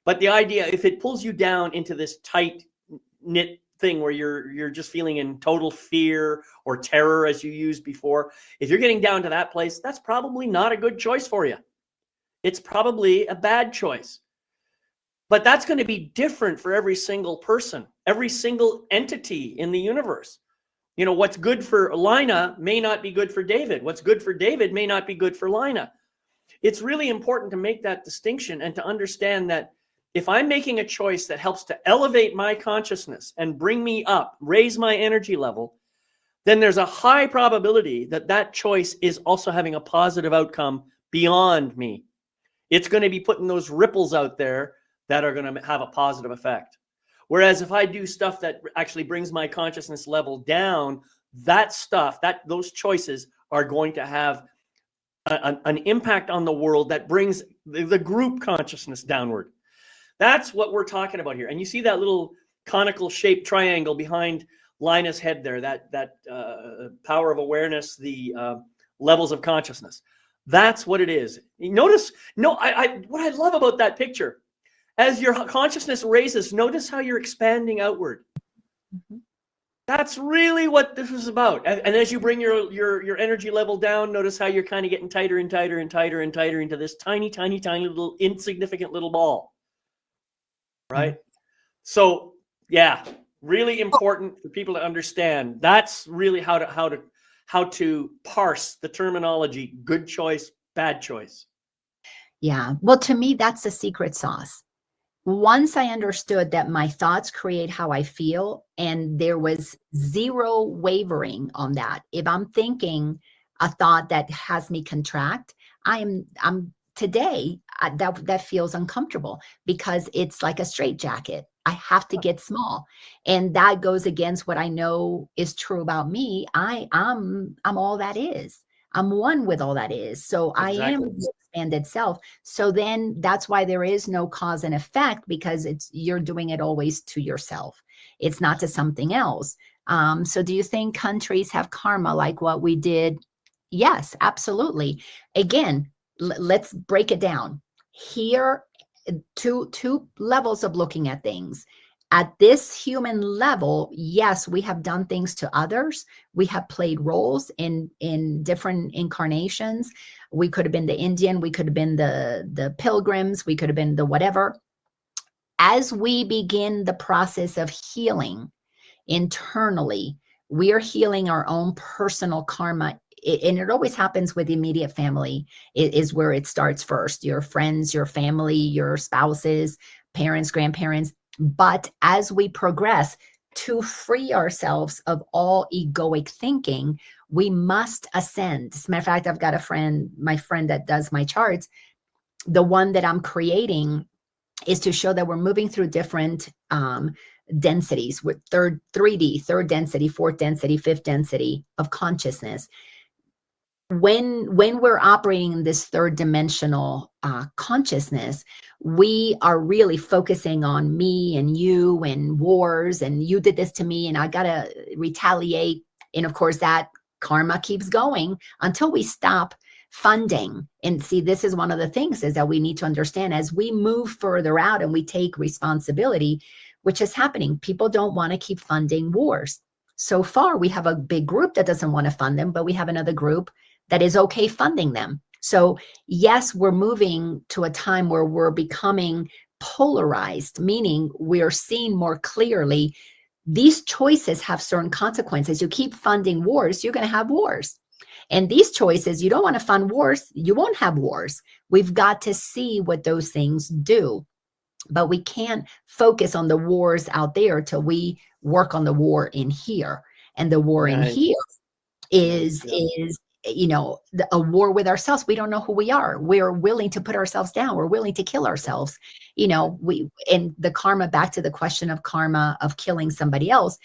Speaker 1: But the idea, if it pulls you down into this tight knit thing where you're just feeling in total fear or terror, as you used before, if you're getting down to that place, that's probably not a good choice for you. it's probably a bad choice. But that's going to be different for every single person, every single entity in the universe. You know, what's good for Laina may not be good for David. What's good for David may not be good for Laina. It's really important to make that distinction and to understand that if I'm making a choice that helps to elevate my consciousness and bring me up, raise my energy level, then there's a high probability that that choice is also having a positive outcome beyond me. It's going to be putting those ripples out there that are going to have a positive effect. Whereas if I do stuff that actually brings my consciousness level down, that stuff, those choices are going to have an impact on the world that brings the group consciousness downward. That's what we're talking about here. And you see that little conical shaped triangle behind Laina's head there, that power of awareness, the levels of consciousness. That's what it is. Notice, what I love about that picture, as your consciousness raises, notice how you're expanding outward. Mm-hmm. That's really what this is about. And as you bring your energy level down, notice how you're kind of getting tighter and tighter and tighter and tighter into this tiny, tiny, tiny little insignificant little ball. Right? So, yeah, really important for people to understand. That's really how to parse the terminology good choice, bad choice.
Speaker 2: Yeah. Well, to me, that's the secret sauce. Once I understood that my thoughts create how I feel, and there was zero wavering on that. If I'm thinking a thought that has me contract, I'm today that feels uncomfortable because it's like a straitjacket. I have to get small, and that goes against what I know is true about me. I'm all that is. I'm one with all that is. So exactly. I am the expanded self. So then that's why there is no cause and effect, because you're doing it always to yourself. It's not to something else. So do you think countries have karma like what we did? Yes, absolutely. Again, let's break it down. Here, two levels of looking at things. At this human level, yes, we have done things to others. We have played roles in different incarnations. We could have been the Indian, we could have been the pilgrims, we could have been the whatever. As we begin the process of healing internally, we are healing our own personal karma. And it always happens with immediate family. It is where it starts first. Your friends, your family, your spouses, parents, grandparents. But as we progress to free ourselves of all egoic thinking, we must ascend. As a matter of fact, I've got my friend that does my charts. The one that I'm creating is to show that we're moving through different densities with 3D, third density, fourth density, fifth density of consciousness. When we're operating in this third dimensional consciousness, we are really focusing on me and you and wars, and you did this to me and I gotta retaliate. And of course that karma keeps going until we stop funding. And see, this is one of the things is that we need to understand as we move further out and we take responsibility, which is happening. People don't want to keep funding wars. So far, we have a big group that doesn't want to fund them, but we have another group that is okay funding them. So yes, we're moving to a time where we're becoming polarized, meaning we're seeing more clearly these choices have certain consequences. You keep funding wars, you're going to have wars. And these choices, you don't want to fund wars, you won't have wars. We've got to see what those things do. But we can't focus on the wars out there till we work on the war in here. And the war in here is a war with ourselves. We don't know who we are. We're willing to put ourselves down. We're willing to kill ourselves. And the karma, back to the question of karma of killing somebody else,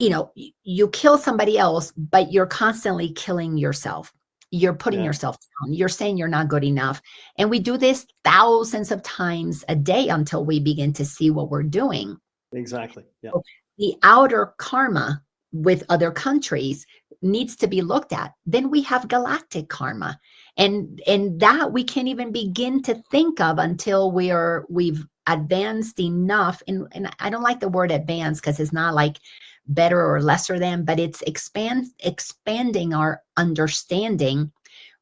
Speaker 2: you kill somebody else, but you're constantly killing yourself. You're putting yourself down. You're saying you're not good enough. And we do this thousands of times a day until we begin to see what we're doing.
Speaker 1: Exactly. Yeah.
Speaker 2: So the outer karma with other countries needs to be looked at. Then we have galactic karma. And that we can't even begin to think of until we've advanced enough. And I don't like the word advanced because it's not like better or lesser than, but it's expanding our understanding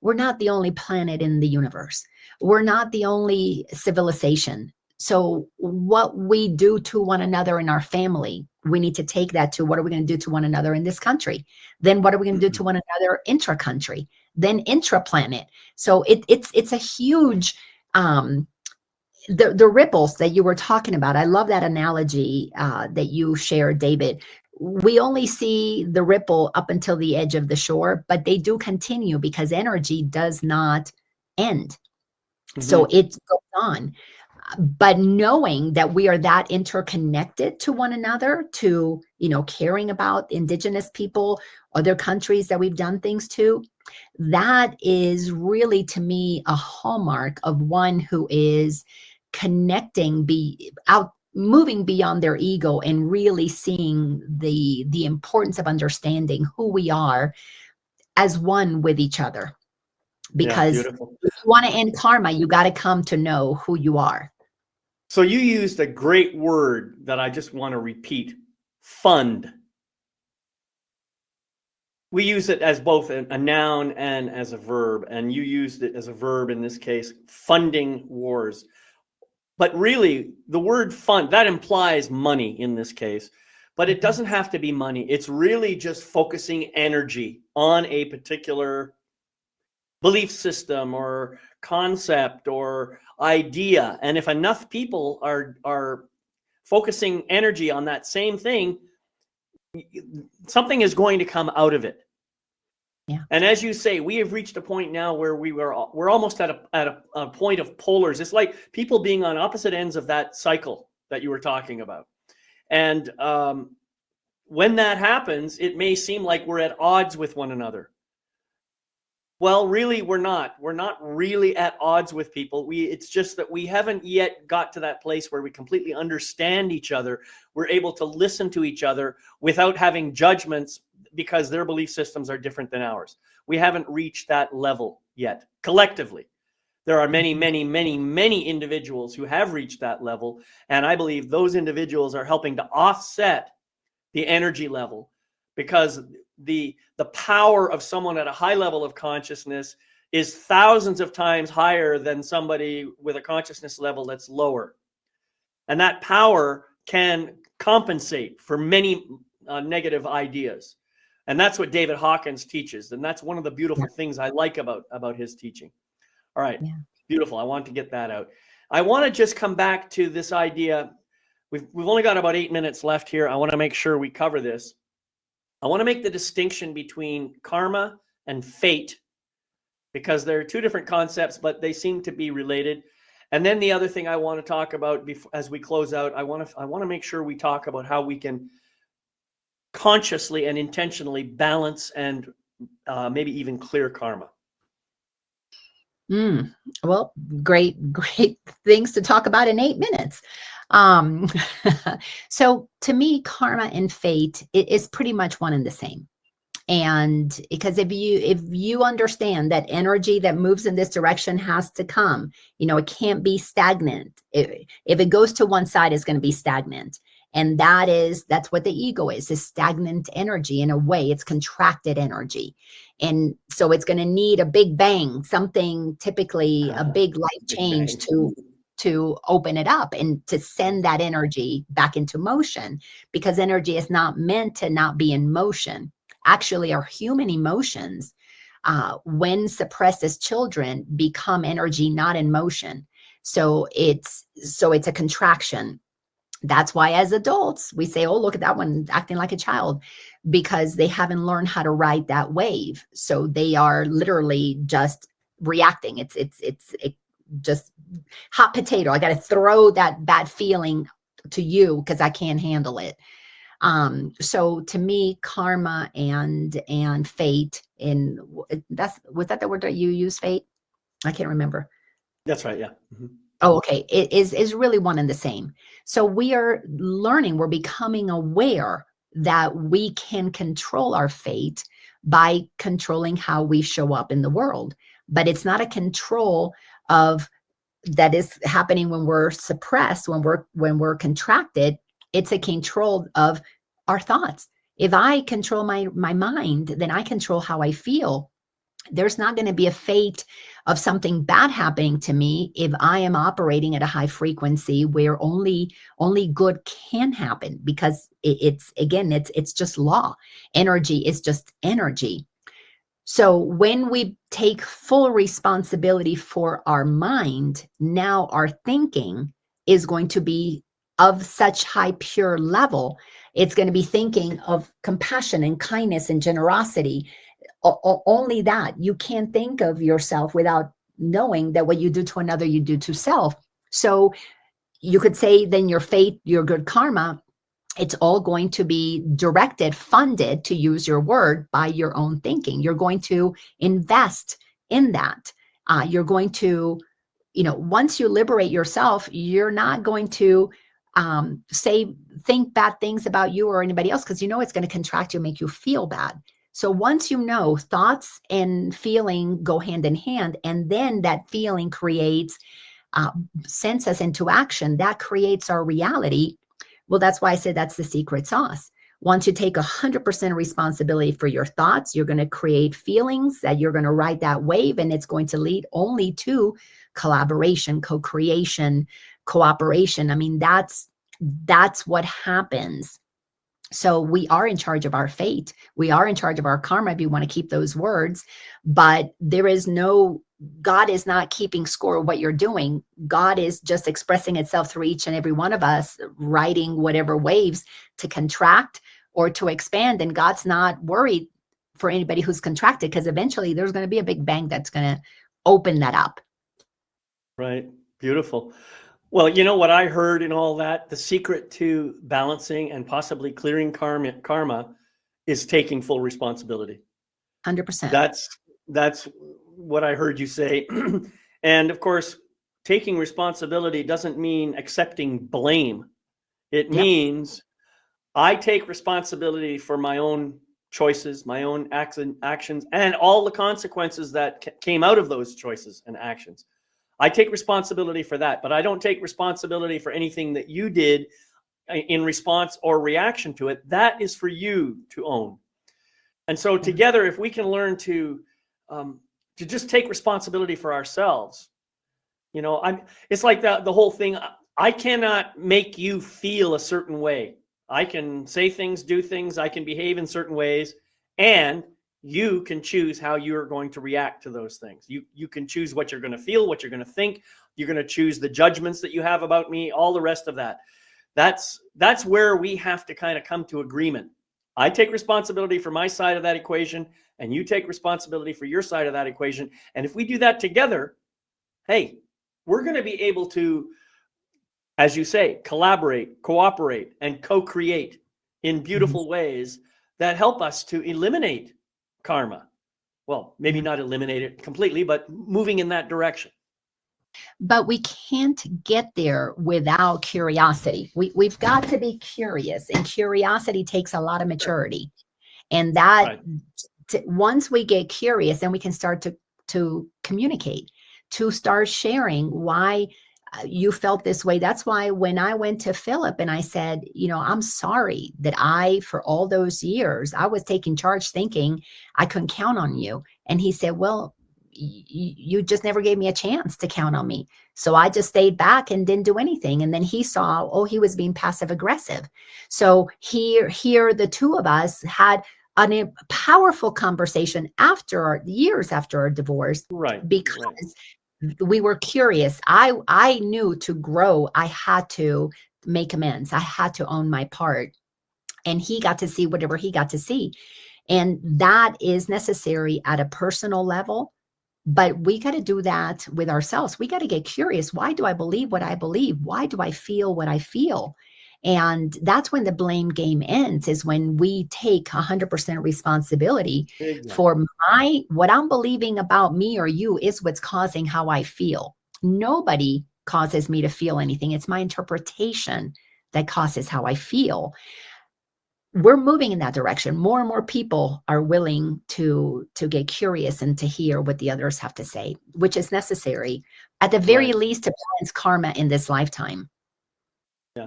Speaker 2: we're not the only planet in the universe. We're not the only civilization. So what we do to one another in our family, we need to take that to what are we going to do to one another in this country? Then what are we going to do to one another intra-country? Then intra-planet. So it's a huge, the ripples that you were talking about. I love that analogy that you shared, David. We only see the ripple up until the edge of the shore, but they do continue because energy does not end. So it goes on. But knowing that we are that interconnected to one another, to, caring about indigenous people, other countries that we've done things to, that is really, to me, a hallmark of one who is connecting, moving beyond their ego and really seeing the importance of understanding who we are as one with each other. Because if you want to end karma, you got to come to know who you are.
Speaker 1: So you used a great word that I just want to repeat: fund. We use it as both a noun and as a verb, and you used it as a verb in this case, funding wars. But really, the word fund, that implies money in this case, but it doesn't have to be money. It's really just focusing energy on a particular belief system or concept or idea. And if enough people are focusing energy on that same thing, something is going to come out of it.
Speaker 2: Yeah.
Speaker 1: And as you say, we have reached a point now where we're almost at a point of polars. It's like people being on opposite ends of that cycle that you were talking about. And when that happens, it may seem like we're at odds with one another. Well, really, we're not. We're not really at odds with people. It's just that we haven't yet got to that place where we completely understand each other. We're able to listen to each other without having judgments because their belief systems are different than ours. We haven't reached that level yet, collectively. There are many, many, many, many individuals who have reached that level, and I believe those individuals are helping to offset the energy level, because the power of someone at a high level of consciousness is thousands of times higher than somebody with a consciousness level that's lower. And that power can compensate for many negative ideas. And that's what David Hawkins teaches. And that's one of the beautiful things I like about his teaching. All right. Yeah. Beautiful. I want to get that out. I want to just come back to this idea. We've only got about 8 minutes left here. I want to make sure we cover this. I want to make the distinction between karma and fate, because they're two different concepts, but they seem to be related. And then the other thing I want to talk about as we close out, I want to make sure we talk about how we can consciously and intentionally balance and maybe even clear karma.
Speaker 2: Well, great things to talk about in 8 minutes. So to me, karma and fate is pretty much one and the same. And because if you understand that energy that moves in this direction has to come, it can't be stagnant. If it goes to one side, it's going to be stagnant. And that's what the ego is stagnant energy. In a way, it's contracted energy. And so it's going to need a big bang, something, typically a big life change to open it up and to send that energy back into motion, because energy is not meant to not be in motion. Actually, our human emotions, when suppressed as children, become energy not in motion. So it's a contraction. That's why as adults, we say, oh, look at that one acting like a child, because they haven't learned how to ride that wave. So they are literally just reacting. It's just hot potato. I got to throw that bad feeling to you because I can't handle it. So to me, karma and fate, was that the word that you use, fate? I can't remember.
Speaker 1: That's right. Yeah. Mm-hmm.
Speaker 2: Oh, okay. It is really one and the same. So we are learning, we're becoming aware that we can control our fate by controlling how we show up in the world. But it's not a control that is happening when we're suppressed, when we're contracted. It's a control of our thoughts. If I control my mind, then I control how I feel. There's not going to be a fate of something bad happening to me if I am operating at a high frequency where only good can happen, because it's just law. Energy is just energy. So when we take full responsibility for our mind, now our thinking is going to be of such high pure level. It's going to be thinking of compassion and kindness and generosity. Only that. You can't think of yourself without knowing that what you do to another, you do to self. So you could say then your fate, your good karma, it's all going to be directed, funded, to use your word, by your own thinking. You're going to invest in that. You're going to, once you liberate yourself, you're not going to think bad things about you or anybody else, because it's going to contract you, make you feel bad. So once thoughts and feeling go hand in hand, and then that feeling creates, sends us into action, that creates our reality. Well, that's why I said that's the secret sauce. Once you take 100% responsibility for your thoughts, you're going to create feelings that you're going to ride that wave, and it's going to lead only to collaboration, co-creation, cooperation. I mean, that's what happens. So we are in charge of our fate. We are in charge of our karma, if you want to keep those words. But God is not keeping score of what you're doing. God is just expressing itself through each and every one of us, riding whatever waves to contract or to expand. And God's not worried for anybody who's contracted, because eventually there's going to be a big bang that's going to open that up.
Speaker 1: Right. Beautiful. Well, you know what I heard in all that? The secret to balancing and possibly clearing karma is taking full responsibility.
Speaker 2: 100%.
Speaker 1: That's what I heard you say. And of course, taking responsibility doesn't mean accepting blame. It means I take responsibility for my own choices, my own actions, and all the consequences that came out of those choices and actions. I take responsibility for that, but I don't take responsibility for anything that you did in response or reaction to it. That is for you to own. And so together, if we can learn to just take responsibility for ourselves, it's like the whole thing. I cannot make you feel a certain way. I can say things, do things, I can behave in certain ways, and you can choose how you're going to react to those things. You can choose what you're going to feel, what you're going to think. You're going to choose the judgments that you have about me, all the rest of that. That's where we have to kind of come to agreement. I take responsibility for my side of that equation, and you take responsibility for your side of that equation. And if we do that together, hey, we're going to be able to, as you say, collaborate, cooperate, and co-create in beautiful ways that help us to eliminate karma. Well, maybe not eliminate it completely, but moving in that direction.
Speaker 2: But we can't get there without curiosity. We've got to be curious, and curiosity takes a lot of maturity. And that once we get curious, then we can start to communicate, to start sharing why you felt this way. That's why when I went to Philip and I said, I'm sorry that for all those years, I was taking charge thinking I couldn't count on you. And he said, well, you just never gave me a chance to count on me. So I just stayed back and didn't do anything. And then he saw, he was being passive aggressive. So here the two of us had a powerful conversation years after our divorce, because we were curious. I knew to grow, I had to make amends. I had to own my part. And he got to see whatever he got to see. And that is necessary at a personal level. But we got to do that with ourselves. We got to get curious. Why do I believe what I believe? Why do I feel what I feel? And that's when the blame game ends, is when we take 100% responsibility for what I'm believing about me or you is what's causing how I feel. Nobody causes me to feel anything. It's my interpretation that causes how I feel. We're moving in that direction. More and more people are willing to get curious and to hear what the others have to say, which is necessary, at the very least, to balance karma in this lifetime.
Speaker 1: Yeah.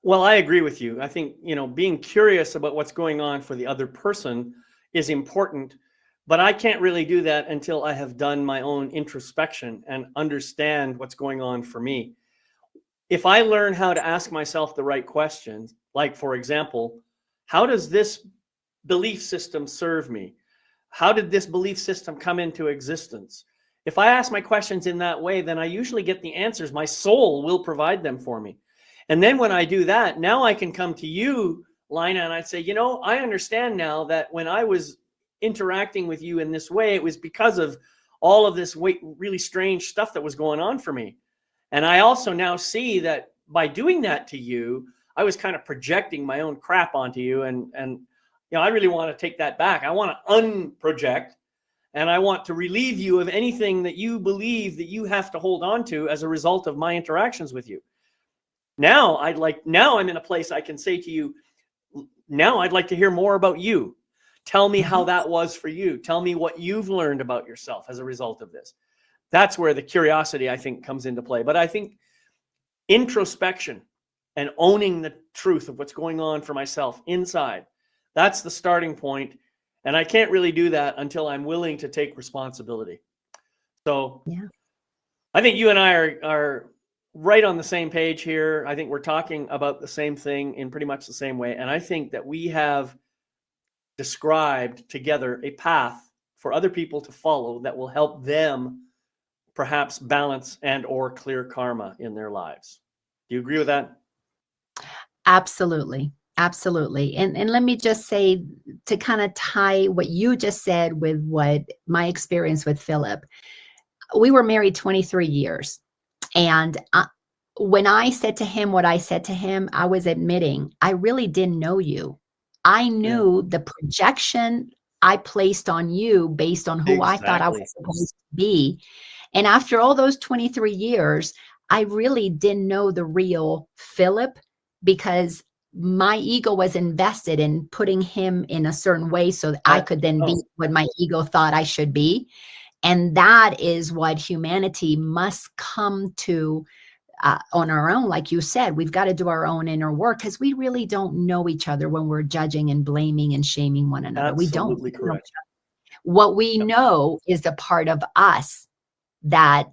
Speaker 1: Well, I agree with you. I think, being curious about what's going on for the other person is important, But I can't really do that until I have done my own introspection and understand what's going on for me. If I learn how to ask myself the right questions, like, for example, how does this belief system serve me? How did this belief system come into existence? If I ask my questions in that way, then I usually get the answers. My soul will provide them for me. And then when I do that, now I can come to you, Laina, and I say, you know, I understand now that when I was interacting with you in this way, it was because of all of this really strange stuff that was going on for me. And I also now see that by doing that to you, I was kind of projecting my own crap onto you. And you know, I really want to take that back. I want to unproject, and I want to relieve you of anything that you believe that you have to hold on to as a result of my interactions with you. Now I'm in a place I can say to you, now I'd like to hear more about you. Tell me how that was for you. Tell me what you've learned about yourself as a result of this. That's where the curiosity, I think, comes into play. But I think introspection and owning the truth of what's going on for myself inside, that's the starting point. And I can't really do that until I'm willing to take responsibility. So yeah, I think you and I are right on the same page here. I think we're talking about the same thing in pretty much the same way. And I think that we have described together a path for other people to follow that will help them perhaps balance and or clear karma in their lives. Do you agree with that?
Speaker 2: Absolutely. Absolutely. And let me just say, to kind of tie what you just said with what my experience with Philip, we were married 23 years. And when I said to him what I said to him, I was admitting I really didn't know you. I knew the projection I placed on you based on who I thought I was supposed to be. And after all those 23 years, I really didn't know the real Philip, because my ego was invested in putting him in a certain way so that I could then be what my ego thought I should be. And that is what humanity must come to on our own. Like you said, we've got to do our own inner work, because we really don't know each other when we're judging and blaming and shaming one another.
Speaker 1: Absolutely
Speaker 2: We don't
Speaker 1: correct.
Speaker 2: What we know is the part of us that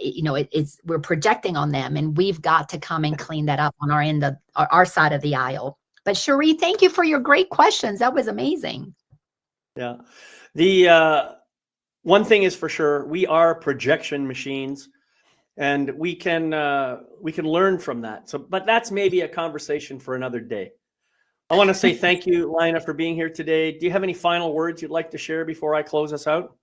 Speaker 2: you know, we're projecting on them, and we've got to come and clean that up on our end of our side of the aisle. But Cherie, thank you for your great questions. That was amazing.
Speaker 1: Yeah. The one thing is for sure, we are projection machines, and we can learn from that. So, but that's maybe a conversation for another day. I want to say thank you, Laina, for being here today. Do you have any final words you'd like to share before I close us out?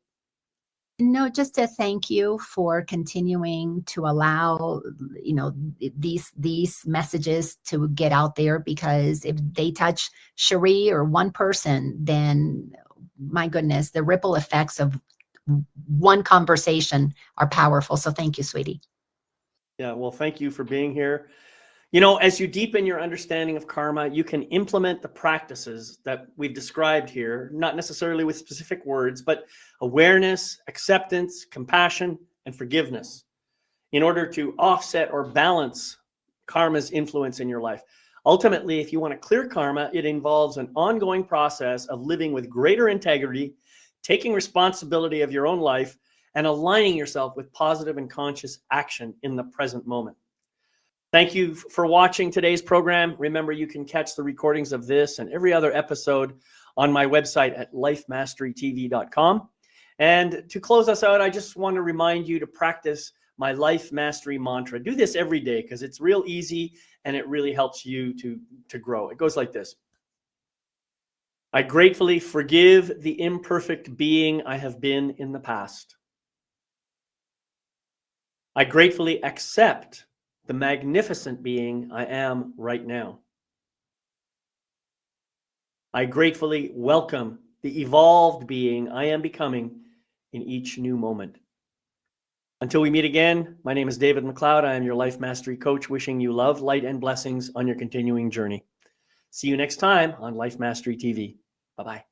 Speaker 2: No, just to thank you for continuing to allow, you know, these messages to get out there, because if they touch Cherie or one person, then my goodness, the ripple effects of one conversation are powerful. So thank you, sweetie.
Speaker 1: Yeah, well, thank you for being here. You know, as you deepen your understanding of karma, you can implement the practices that we've described here, not necessarily with specific words, but awareness, acceptance, compassion, and forgiveness, in order to offset or balance karma's influence in your life. Ultimately, if you want to clear karma, it involves an ongoing process of living with greater integrity, taking responsibility of your own life, and aligning yourself with positive and conscious action in the present moment. Thank you for watching today's program. Remember, you can catch the recordings of this and every other episode on my website at lifemasterytv.com. And to close us out, I just want to remind you to practice my life mastery mantra. Do this every day, because it's real easy and it really helps you to grow. It goes like this. I gratefully forgive the imperfect being I have been in the past. I gratefully accept the magnificent being I am right now. I gratefully welcome the evolved being I am becoming in each new moment. Until we meet again, my name is David McLeod. I am your Life Mastery Coach, wishing you love, light, and blessings on your continuing journey. See you next time on Life Mastery TV. Bye-bye.